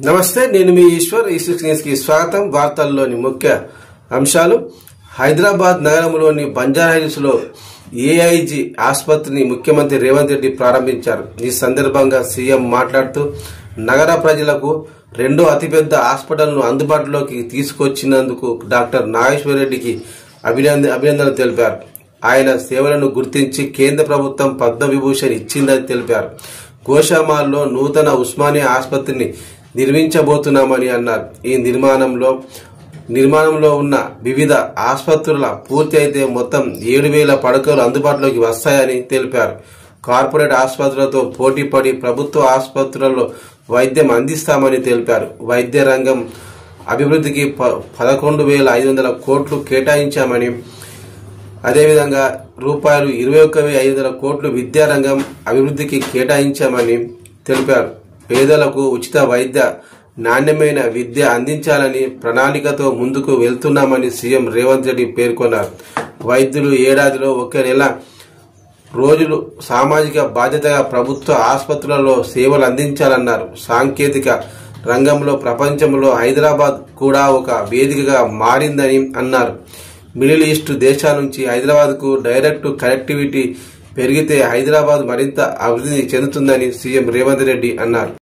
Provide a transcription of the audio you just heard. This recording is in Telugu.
నమస్తే, నేను మీ ఈశ్వర్. ఈ న్యూస్ కి స్వాగతం. వార్తల్లోని ముఖ్య అంశాలు. హైదరాబాద్ నగరంలోని బంజారాహిల్స్ లో ఏఐజీ ఆసుపత్రిని ముఖ్యమంత్రి రేవంత్ రెడ్డి ప్రారంభించారు. ఈ సందర్భంగా సీఎం మాట్లాడుతూ నగర ప్రజలకు రెండో అతిపెద్ద హాస్పిటల్ను అందుబాటులోకి తీసుకొచ్చినందుకు డాక్టర్ నాగేశ్వర్ రెడ్డికి అభినందనలు తెలిపారు. ఆయన సేవలను గుర్తించి కేంద్ర ప్రభుత్వం పద్మవిభూషణ్ ఇచ్చిందని తెలిపారు. గోషామాల్లో నూతన ఉస్మానియా ఆసుపత్రిని నిర్మించబోతున్నామని అన్నారు. ఈ నిర్మాణంలో ఉన్న వివిధ ఆసుపత్రుల పూర్తి అయితే మొత్తం 7,000 పడకలు అందుబాటులోకి వస్తాయని తెలిపారు. కార్పొరేట్ ఆసుపత్రులతో పోటీపడి ప్రభుత్వ ఆసుపత్రులలో వైద్యం అందిస్తామని తెలిపారు. వైద్య రంగం అభివృద్ధికి 11,500 కోట్లు కేటాయించామని, అదేవిధంగా రూపాయలు 21,500 కోట్లు విద్యారంగం అభివృద్ధికి కేటాయించామని తెలిపారు. పేదలకు ఉచిత వైద్య, నాణ్యమైన విద్య అందించాలని ప్రణాళికతో ముందుకు వెళ్తున్నామని సీఎం రేవంత్ రెడ్డి పేర్కొన్నారు. వైద్యులు ఏడాదిలో 1 నెల రోజులు సామాజిక బాధ్యతగా ప్రభుత్వ ఆసుపత్రులలో సేవలు అందించాలన్నారు. సాంకేతిక రంగంలో ప్రపంచంలో హైదరాబాద్ కూడా ఒక వేదికగా మారిందని అన్నారు. మిడిల్ ఈస్ట్ దేశాల నుంచి హైదరాబాద్ కు డైరెక్ట్ కనెక్టివిటీ పెరిగితే హైదరాబాద్ మరింత అభివృద్ధి చెందుతుందని సీఎం రేవంత్ రెడ్డి అన్నారు.